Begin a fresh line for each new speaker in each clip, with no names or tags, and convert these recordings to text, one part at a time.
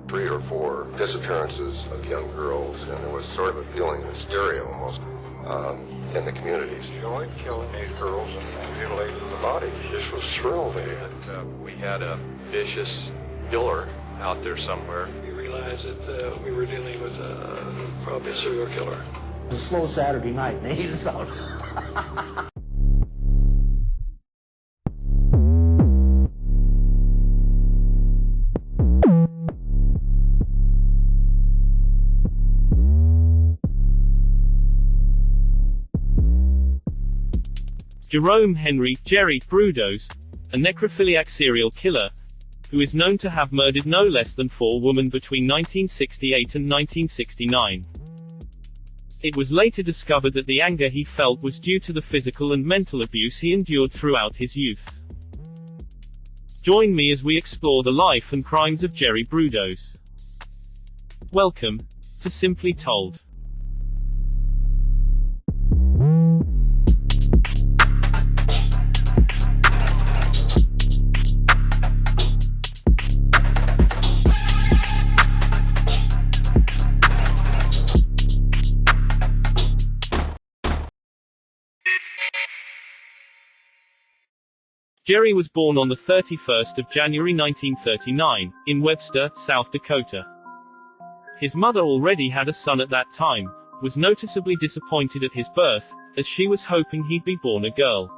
3 or 4 disappearances of young girls, and there was sort of a feeling of hysteria almost in the communities.
He enjoyed killing these girls and mutilating the bodies. This was thrilled at it.
We had a vicious killer out there somewhere.
We realized that we were dealing with probably a serial killer.
It was a slow Saturday night, and they hated us out.
Jerome Jerry Brudos, a necrophiliac serial killer, who is known to have murdered no less than 4 women between 1968 and 1969. It was later discovered that the anger he felt was due to the physical and mental abuse he endured throughout his youth. Join me as we explore the life and crimes of Jerry Brudos. Welcome to Simply Told. Jerry was born on the 31st of January 1939, in Webster, South Dakota. His mother already had a son at that time, was noticeably disappointed at his birth, as she was hoping he'd be born a girl.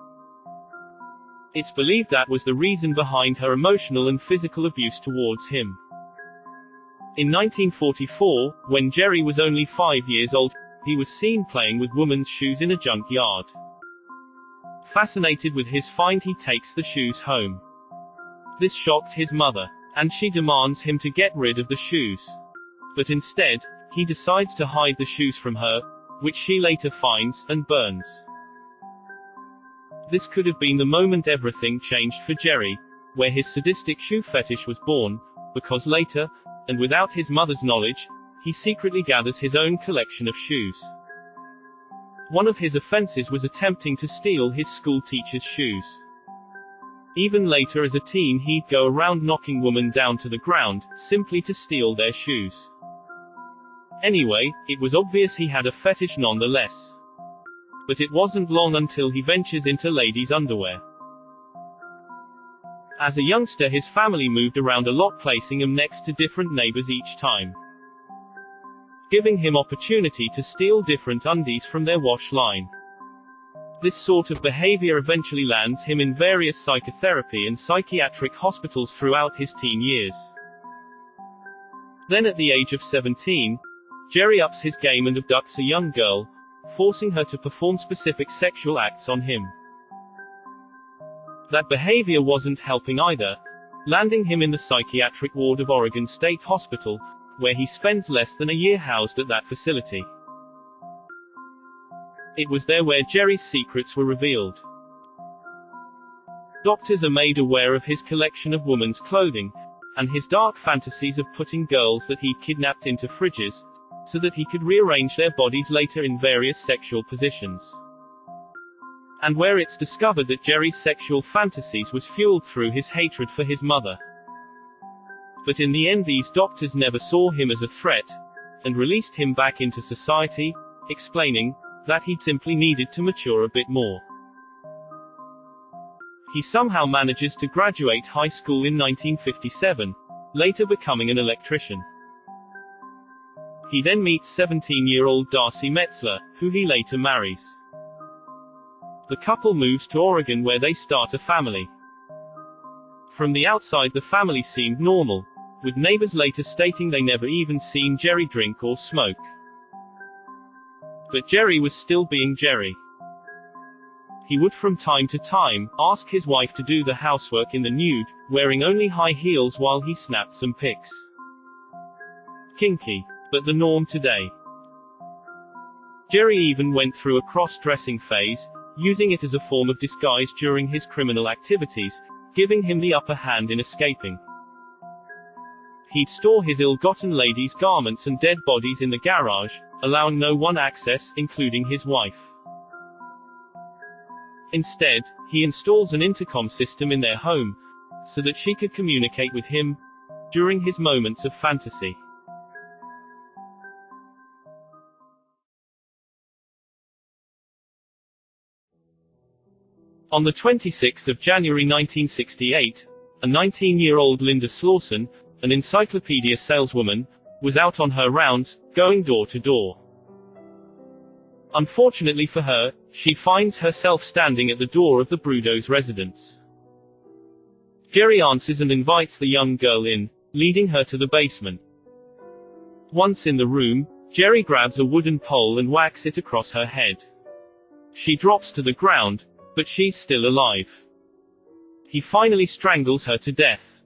It's believed that was the reason behind her emotional and physical abuse towards him. In 1944, when Jerry was only 5 years old, he was seen playing with women's shoes in a junkyard. Fascinated with his find, he takes the shoes home. This shocked his mother, and she demands him to get rid of the shoes. But instead, he decides to hide the shoes from her, which she later finds and burns. This could have been the moment everything changed for Jerry, where his sadistic shoe fetish was born, because later, and without his mother's knowledge, he secretly gathers his own collection of shoes. One of his offenses was attempting to steal his school teacher's shoes. Even later as a teen, he'd go around knocking women down to the ground, simply to steal their shoes. Anyway, it was obvious he had a fetish nonetheless. But it wasn't long until he ventures into ladies' underwear. As a youngster, his family moved around a lot, placing him next to different neighbors each time, giving him opportunity to steal different undies from their wash line. This sort of behavior eventually lands him in various psychotherapy and psychiatric hospitals throughout his teen years. Then at the age of 17, Jerry ups his game and abducts a young girl, forcing her to perform specific sexual acts on him. That behavior wasn't helping either, landing him in the psychiatric ward of Oregon State Hospital, where he spends less than a year housed at that facility. It was there where Jerry's secrets were revealed. Doctors are made aware of his collection of women's clothing, and his dark fantasies of putting girls that he'd kidnapped into fridges, so that he could rearrange their bodies later in various sexual positions. And where it's discovered that Jerry's sexual fantasies was fueled through his hatred for his mother. But in the end, these doctors never saw him as a threat, and released him back into society, explaining that he'd simply needed to mature a bit more. He somehow manages to graduate high school in 1957, later becoming an electrician. He then meets 17-year-old Darcy Metzler, who he later marries. The couple moves to Oregon, where they start a family. From the outside, the family seemed normal, with neighbors later stating they never even seen Jerry drink or smoke. But Jerry was still being Jerry. He would from time to time ask his wife to do the housework in the nude, wearing only high heels while he snapped some pics. Kinky, but the norm today. Jerry even went through a cross-dressing phase, using it as a form of disguise during his criminal activities, giving him the upper hand in escaping. He'd store his ill-gotten ladies' garments and dead bodies in the garage, allowing no one access, including his wife. Instead, he installs an intercom system in their home, so that she could communicate with him, during his moments of fantasy. On the 26th of January 1968, a 19-year-old Linda Slauson, an encyclopedia saleswoman, was out on her rounds, going door to door. Unfortunately for her, she finds herself standing at the door of the Brudos residence. Jerry answers and invites the young girl in, leading her to the basement. Once in the room, Jerry grabs a wooden pole and whacks it across her head. She drops to the ground, but she's still alive. He finally strangles her to death.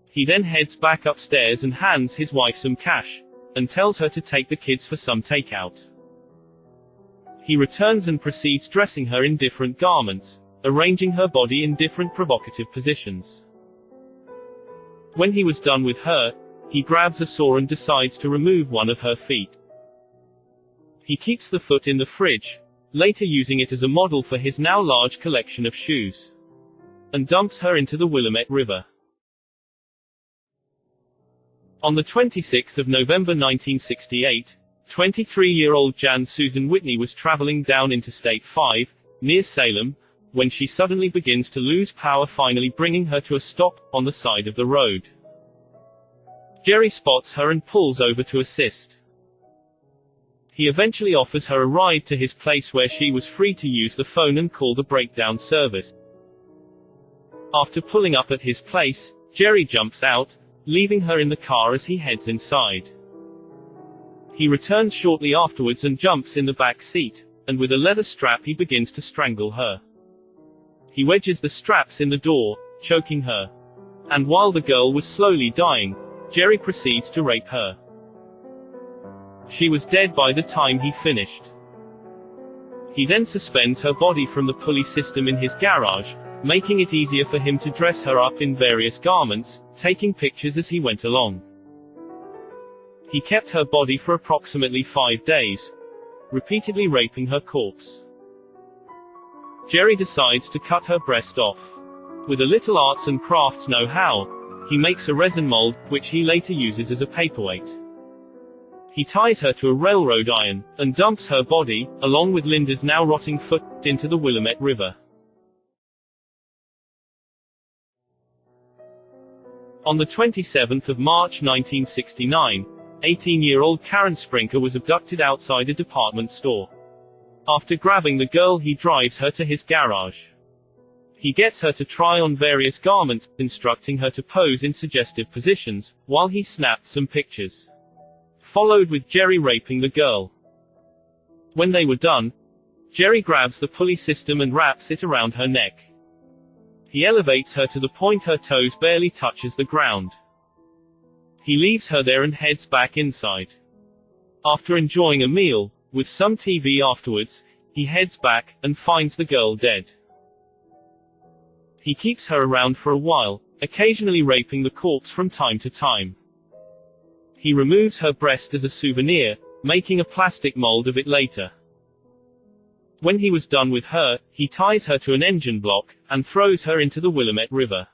He then heads back upstairs and hands his wife some cash, and tells her to take the kids for some takeout. He returns and proceeds dressing her in different garments, arranging her body in different provocative positions. When he was done with her, he grabs a saw and decides to remove one of her feet. He keeps the foot in the fridge, later using it as a model for his now large collection of shoes, and dumps her into the Willamette River. On the 26th of November 1968, 23-year-old Jan Susan Whitney was traveling down Interstate 5, near Salem, when she suddenly begins to lose power, finally bringing her to a stop on the side of the road. Jerry spots her and pulls over to assist. He eventually offers her a ride to his place where she was free to use the phone and call the breakdown service. After pulling up at his place, Jerry jumps out, leaving her in the car as he heads inside. He returns shortly afterwards and jumps in the back seat, and with a leather strap he begins to strangle her. He wedges the straps in the door, choking her. And while the girl was slowly dying, Jerry proceeds to rape her. She was dead by the time he finished. He then suspends her body from the pulley system in his garage, making it easier for him to dress her up in various garments, taking pictures as he went along. He kept her body for approximately 5 days, repeatedly raping her corpse. Jerry decides to cut her breast off. With a little arts and crafts know-how, he makes a resin mold, which he later uses as a paperweight. He ties her to a railroad iron, and dumps her body, along with Linda's now rotting foot, into the Willamette River. On the 27th of March 1969, 18-year-old Karen Sprinker was abducted outside a department store. After grabbing the girl, he drives her to his garage. He gets her to try on various garments, instructing her to pose in suggestive positions, while he snapped some pictures. Followed with Jerry raping the girl. When they were done, Jerry grabs the pulley system and wraps it around her neck. He elevates her to the point her toes barely touches the ground. He leaves her there and heads back inside. After enjoying a meal, with some TV afterwards, he heads back, and finds the girl dead. He keeps her around for a while, occasionally raping the corpse from time to time. He removes her breast as a souvenir, making a plastic mold of it later. When he was done with her, he ties her to an engine block, and throws her into the Willamette River.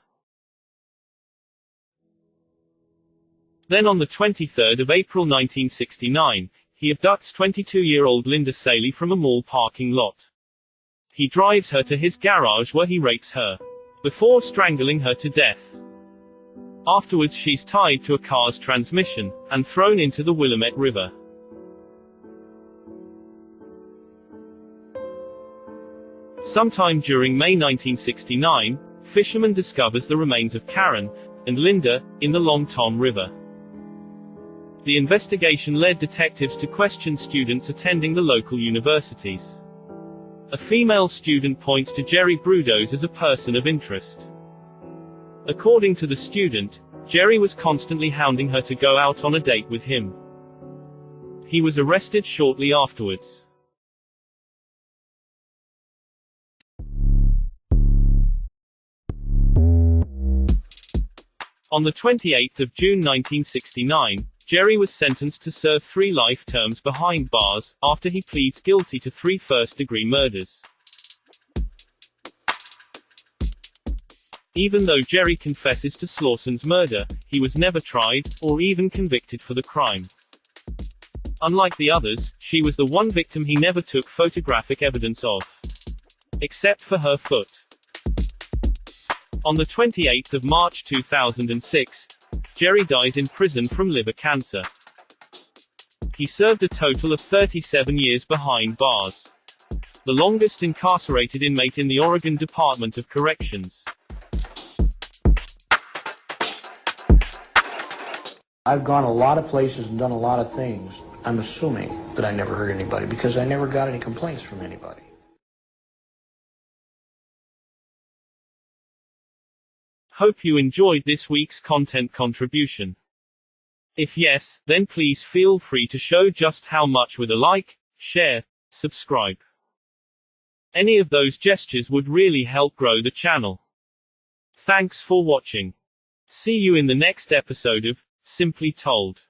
Then on the 23rd of April 1969, he abducts 22-year-old Linda Saley from a mall parking lot. He drives her to his garage where he rapes her, before strangling her to death. Afterwards she's tied to a car's transmission, and thrown into the Willamette River. Sometime during May 1969, fisherman discovers the remains of Karen and Linda in the Long Tom River. The investigation led detectives to question students attending the local universities. A female student points to Jerry Brudos as a person of interest. According to the student, Jerry was constantly hounding her to go out on a date with him. He was arrested shortly afterwards. On the 28th of June 1969, Jerry was sentenced to serve 3 life terms behind bars, after he pleads guilty to 3 first-degree murders. Even though Jerry confesses to Slauson's murder, he was never tried, or even convicted for the crime. Unlike the others, she was the one victim he never took photographic evidence of. Except for her foot. On the 28th of March 2006, Jerry dies in prison from liver cancer. He served a total of 37 years behind bars. The longest incarcerated inmate in the Oregon Department of Corrections.
I've gone a lot of places and done a lot of things. I'm assuming that I never hurt anybody because I never got any complaints from anybody.
Hope you enjoyed this week's content contribution. If yes, then please feel free to show just how much with a like, share, subscribe. Any of those gestures would really help grow the channel. Thanks for watching. See you in the next episode of Simply Told.